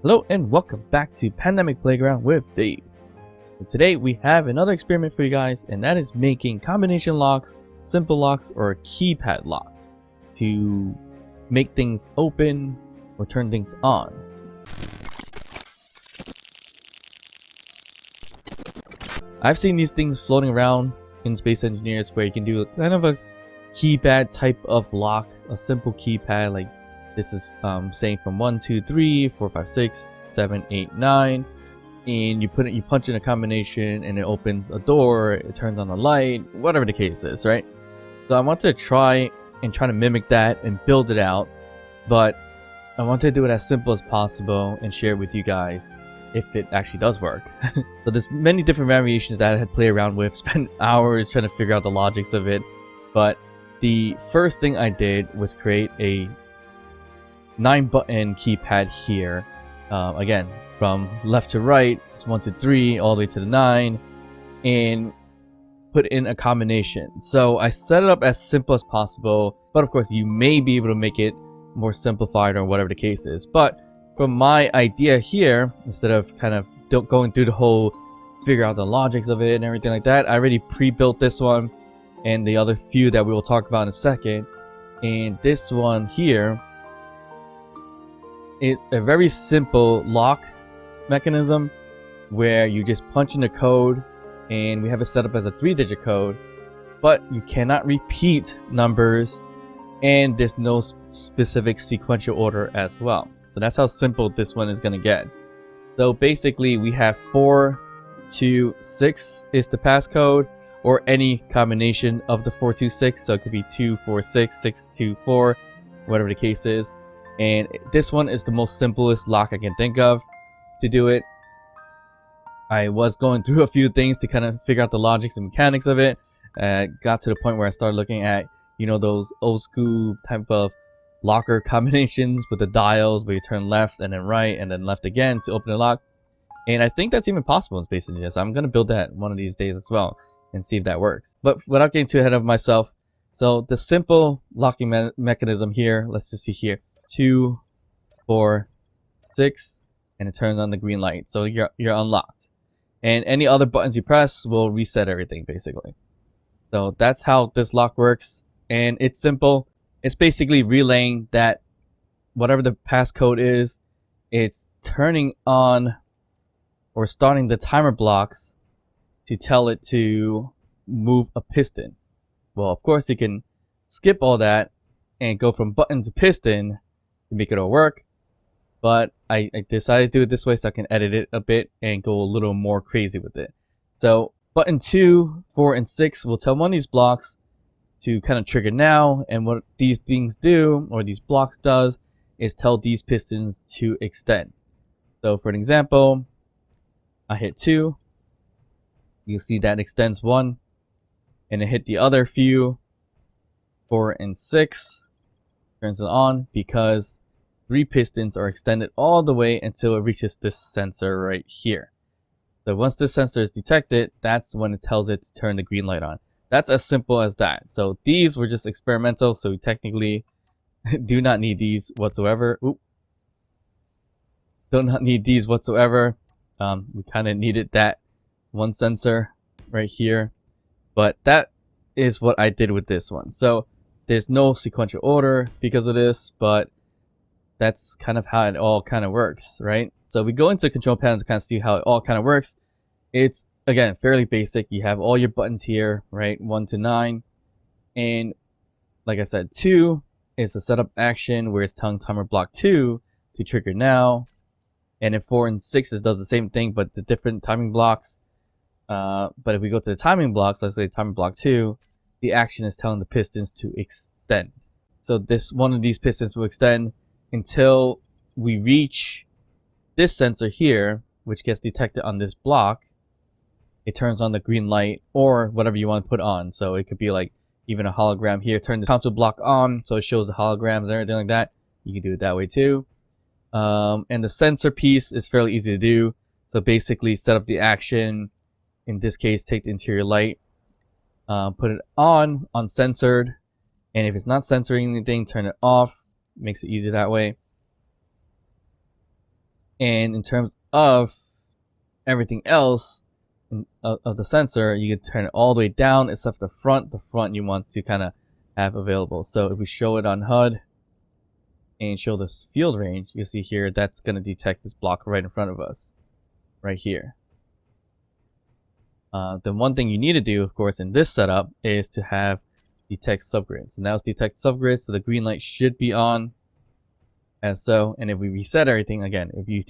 Hello and welcome back to Pandemic Playground with Dave. And today we have another experiment for you guys, and that is making combination locks, simple locks, or a keypad lock to make things open or turn things on. I've seen these things floating around in Space Engineers where you can do kind of a keypad type of lock, a simple keypad like this is saying from 1, 2, 3, 4, 5, 6, 7, 8, 9, and you punch in a combination and it opens a door, it turns on a light, whatever the case is, right? So I wanted to try to mimic that and build it out, but I wanted to do it as simple as possible and share with you guys if it actually does work. So there's many different variations that I had played around with, spent hours trying to figure out the logics of it, but the first thing I did was create a 9-button keypad here. Again, from left to right, it's 1 to 3, all the way to the 9, and put in a combination. So I set it up as simple as possible, but of course you may be able to make it more simplified or whatever the case is. But from my idea here, instead of kind of going through the whole figure out the logics of it and everything like that, I already pre-built this one and the other few that we will talk about in a second. And this one here, it's a very simple lock mechanism where you just punch in the code, and we have it set up as a 3-digit code, but you cannot repeat numbers and there's no specific sequential order as well. So that's how simple this one is going to get. So basically we have 4, 2, 6 is the passcode, or any combination of the 4, 2, 6. So it could be 2, 4, 6, 6, 2, 4, whatever the case is. And this one is the most simplest lock I can think of to do it. I was going through a few things to kind of figure out the logics and mechanics of it. Got to the point where I started looking at, those old school type of locker combinations with the dials where you turn left and then right and then left again to open the lock. And I think that's even possible in Space Engineers. So I'm going to build that one of these days as well and see if that works. But without getting too ahead of myself, so the simple locking mechanism here, let's just see here. 2, 4, 6, and it turns on the green light, so you're unlocked, and any other buttons you press will reset everything basically. So that's how this lock works, and it's simple. It's basically relaying that whatever the passcode is, it's turning on or starting the timer blocks to tell it to move a piston. Well, of course you can skip all that and go from button to piston to make it all work, but I decided to do it this way so I can edit it a bit and go a little more crazy with it. So button 2, 4, and 6 will tell one of these blocks to kind of trigger now, and what these things do, or these blocks does, is tell these pistons to extend. So for an example, I hit 2, you'll see that extends 1, and I hit the other few, 4 and 6, turns it on because 3 pistons are extended all the way until it reaches this sensor right here. So once this sensor is detected, that's when it tells it to turn the green light on. That's as simple as that. So these were just experimental, so we technically do not need these whatsoever. Do not need these whatsoever. We kind of needed that one sensor right here, but that is what I did with this one. So there's no sequential order because of this, but that's kind of how it all kind of works, right? So we go into the control panel to kind of see how it all kind of works. It's, again, fairly basic. You have all your buttons here, right? 1 to 9. And like I said, 2 is a setup action where it's telling timer block 2 to trigger now. And then 4 and 6 does the same thing, but the different timing blocks. But if we go to the timing blocks, let's say timer block 2, the action is telling the pistons to extend. So this one of these pistons will extend until we reach this sensor here, which gets detected on this block. It turns on the green light or whatever you want to put on. So it could be like even a hologram here. Turn the console block on so it shows the holograms and everything like that. You can do it that way too. And the sensor piece is fairly easy to do. So basically set up the action. In this case, take the interior light, put it on uncensored, and if it's not censoring anything, turn it off. Makes it easy that way. And in terms of everything else of the sensor, you can turn it all the way down except the front. The front you want to kind of have available. So if we show it on HUD and show this field range, you see here that's going to detect this block right in front of us, right here. The one thing you need to do, of course, in this setup is to have detect subgrid. So now it's detect subgrid, so the green light should be on as so. And if we reset everything again, if you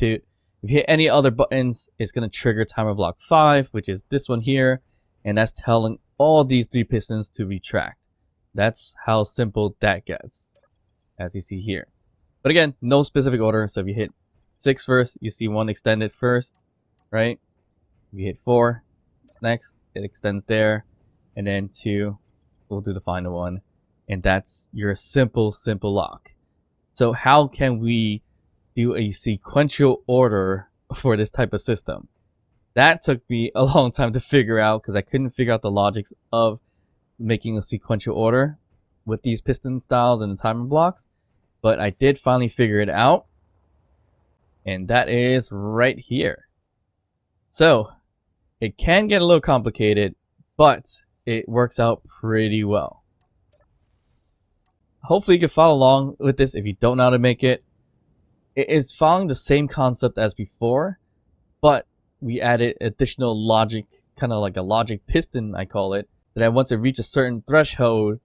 hit any other buttons, it's going to trigger timer block 5, which is this one here, and that's telling all these 3 pistons to retract. That's how simple that gets, as you see here. But again, no specific order. So if you hit 6 first, you see 1 extended first, right? If you hit 4 next, it extends there, and then 2, we'll do the final one, and that's your simple lock. So how can we do a sequential order for this type of system? That took me a long time to figure out because I couldn't figure out the logics of making a sequential order with these piston styles and the timer blocks, but I did finally figure it out, and that is right here. So it can get a little complicated, but it works out pretty well. Hopefully you can follow along with this if you don't know how to make it. It is following the same concept as before, but we added additional logic, kind of like a logic piston, I call it, that once it reaches a certain threshold,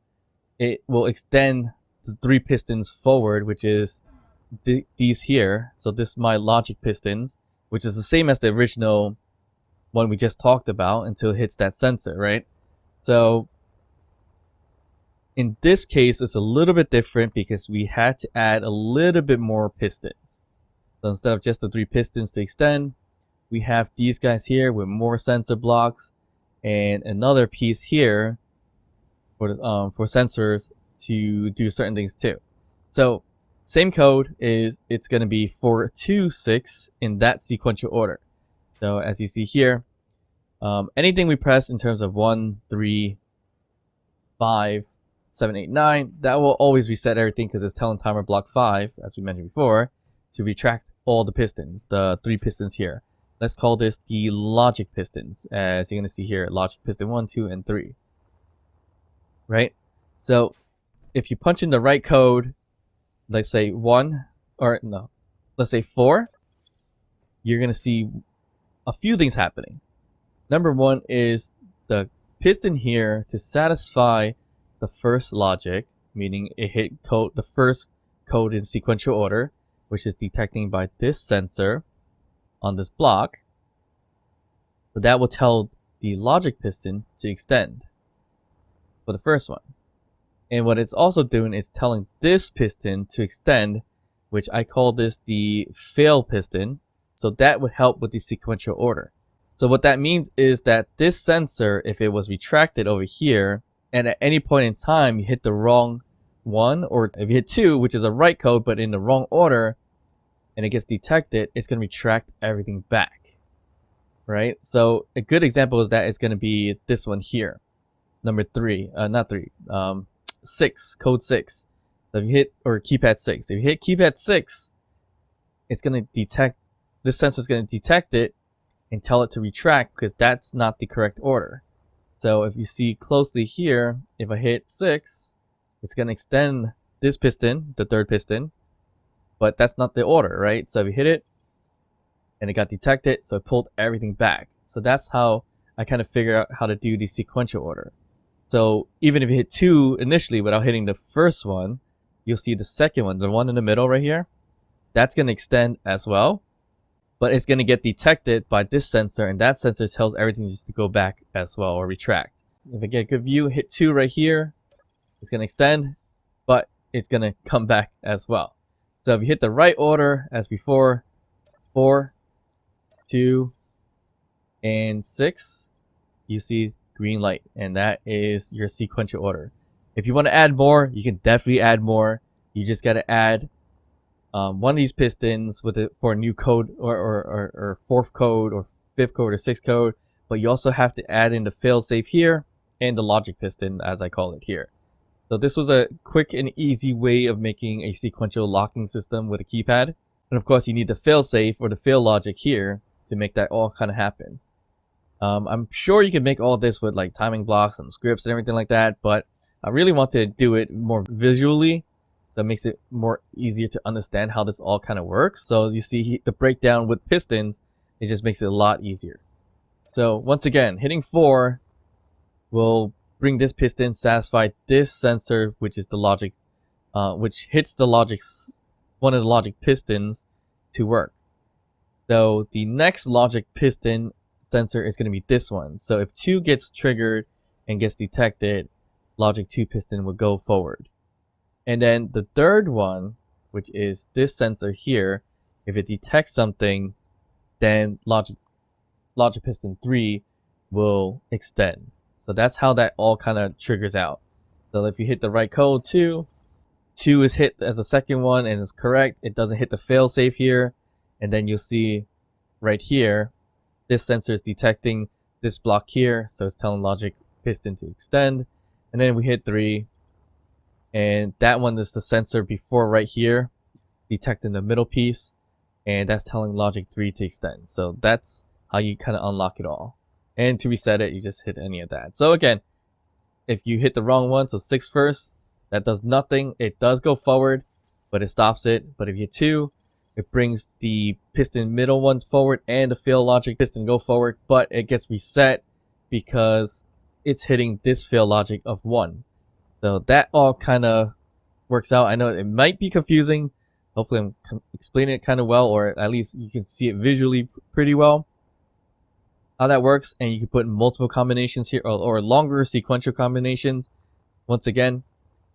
it will extend the 3 pistons forward, which is these here. So this is my logic pistons, which is the same as the original one we just talked about until it hits that sensor, right? So in this case, it's a little bit different because we had to add a little bit more pistons. So instead of just the 3 pistons to extend, we have these guys here with more sensor blocks and another piece here for sensors to do certain things too. So same code is it's going to be 4, 2, 6 in that sequential order. So as you see here, anything we press in terms of 1, 3, 5, 7, 8, 9, that will always reset everything because it's telling timer block 5, as we mentioned before, to retract all the pistons, the 3 pistons here. Let's call this the logic pistons, as you're going to see here, logic piston 1, 2, and 3. Right? So if you punch in the right code, let's say 1, or no, let's say 4, you're going to see a few things happening. Number 1 is the piston here to satisfy the first logic, meaning it hit code, the first code in sequential order, which is detecting by this sensor on this block. So that will tell the logic piston to extend for the first one. And what it's also doing is telling this piston to extend, which I call this the fail piston. So that would help with the sequential order. So what that means is that this sensor, if it was retracted over here, and at any point in time you hit the wrong one, or if you hit 2, which is a right code but in the wrong order, and it gets detected, it's going to retract everything back, right? So a good example is that it's going to be this one here, number 3, not 3, 6, code 6. So if you hit, or keypad 6, if you hit keypad 6, it's going to detect, this sensor is going to detect it and tell it to retract because that's not the correct order. So if you see closely here, if I hit 6, it's going to extend this piston, the 3rd piston, but that's not the order, right? So if you hit it and it got detected, so it pulled everything back. So that's how I kind of figure out how to do the sequential order. So even if you hit 2 initially without hitting the first one, you'll see the second one, the one in the middle right here, that's going to extend as well. But it's going to get detected by this sensor, and that sensor tells everything just to go back as well or retract. If I get a good view, hit 2 right here, it's going to extend, but it's going to come back as well. So if you hit the right order as before, 4, 2, and 6, you see green light, and that is your sequential order. If you want to add more, you can definitely add more. You just got to add one of these pistons with it for a new code or 4th code or 5th code or 6th code, but you also have to add in the failsafe here and the logic piston, as I call it here. So this was a quick and easy way of making a sequential locking system with a keypad. And of course, you need the failsafe or the fail logic here to make that all kind of happen. I'm sure you can make all this with like timing blocks and scripts and everything like that, but I really want to do it more visually, so it makes it more easier to understand how this all kind of works. So you see the breakdown with pistons, it just makes it a lot easier. So once again, hitting 4 will bring this piston, satisfy this sensor, which is the logic, which hits the one of the logic pistons to work. So the next logic piston sensor is going to be this one. So if 2 gets triggered and gets detected, logic 2 piston will go forward. And then the third one, which is this sensor here, if it detects something, then logic piston 3 will extend. So that's how that all kind of triggers out. So if you hit the right code 2 is hit as the second one and is correct, it doesn't hit the failsafe here, and then you'll see right here this sensor is detecting this block here, so it's telling logic piston to extend. And then we hit 3, and that one is the sensor before right here detecting the middle piece, and that's telling logic 3 to extend. So that's how you kind of unlock it all. And to reset it, you just hit any of that. So again, if you hit the wrong one, so 6 first, that does nothing. It does go forward, but it stops it. But if you hit 2, it brings the piston middle ones forward and the fail logic piston go forward, but it gets reset because it's hitting this fail logic of 1. So that all kind of works out. I know it might be confusing. Hopefully I'm explaining it kind of well, or at least you can see it visually pretty well how that works. And you can put multiple combinations here, or longer sequential combinations once again,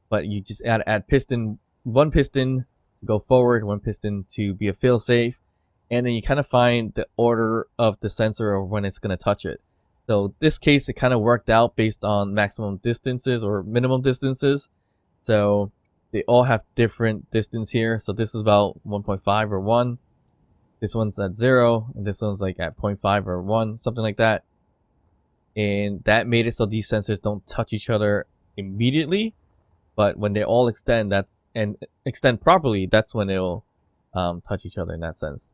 but you just add piston, 1 piston to go forward, 1 piston to be a failsafe, and then you kind of find the order of the sensor or when it's going to touch it. So this case, it kind of worked out based on maximum distances or minimum distances. So they all have different distance here. So this is about 1.5 or 1. This one's at 0, and this one's like at 0.5 or 1, something like that. And that made it so these sensors don't touch each other immediately, but when they all extend and extend properly, that's when they'll touch each other in that sense.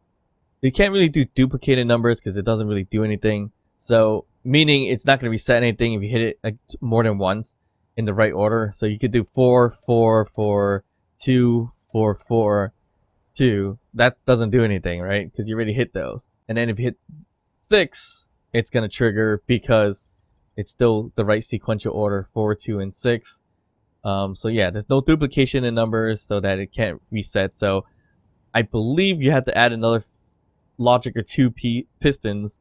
You can't really do duplicated numbers because it doesn't really do anything. So meaning it's not going to reset anything if you hit it like more than once in the right order. So you could do 4, 4, 4, 2, 4, 4, 2. That doesn't do anything, right? Because you already hit those. And then if you hit 6, it's going to trigger because it's still the right sequential order, 4, 2, and 6. So yeah, there's no duplication in numbers so that it can't reset. So I believe you have to add another logic or 2 pistons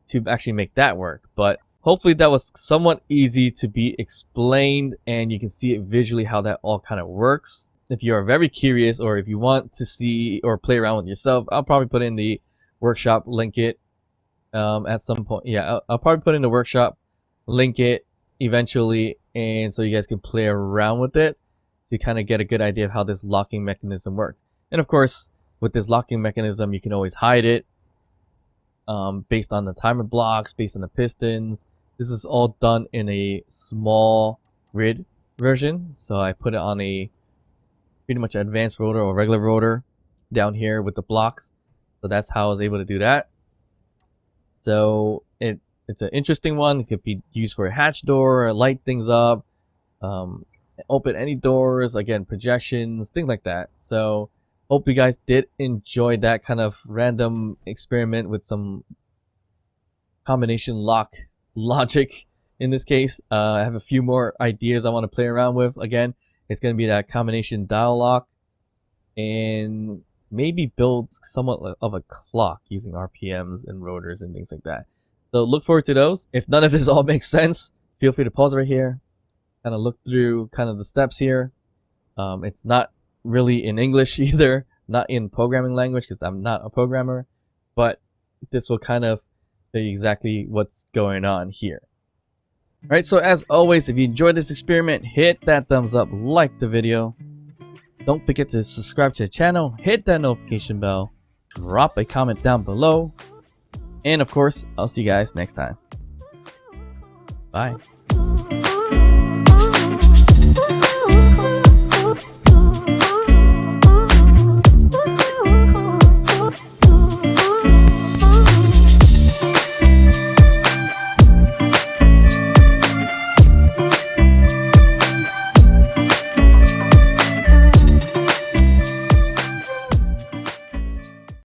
to actually make that work. But hopefully that was somewhat easy to be explained, and you can see it visually how that all kind of works. If you are very curious, or if you want to see or play around with yourself, I'll probably put in the workshop, link it at some point. Yeah, I'll probably put in the workshop, link it eventually, and so you guys can play around with it to kind of get a good idea of how this locking mechanism works. And of course, with this locking mechanism, you can always hide it based on the timer blocks, based on the pistons. This is all done in a small grid version, so I put it on a pretty much advanced rotor or regular rotor down here with the blocks. So that's how I was able to do that. So it's an interesting one. It could be used for a hatch door, or light things up, open any doors, again, projections, things like that. So hope you guys did enjoy that kind of random experiment with some combination lock logic in this case. I have a few more ideas I want to play around with. Again, it's going to be that combination dial lock, and maybe build somewhat of a clock using RPMs and rotors and things like that. So look forward to those. If none of this all makes sense, feel free to pause right here, kind of look through kind of the steps here. It's not really in English either, not in programming language because I'm not a programmer, but this will kind of tell you exactly what's going on here. Alright, so as always, if you enjoyed this experiment, hit that thumbs up, like the video. Don't forget to subscribe to the channel, hit that notification bell, drop a comment down below, and of course, I'll see you guys next time. Bye.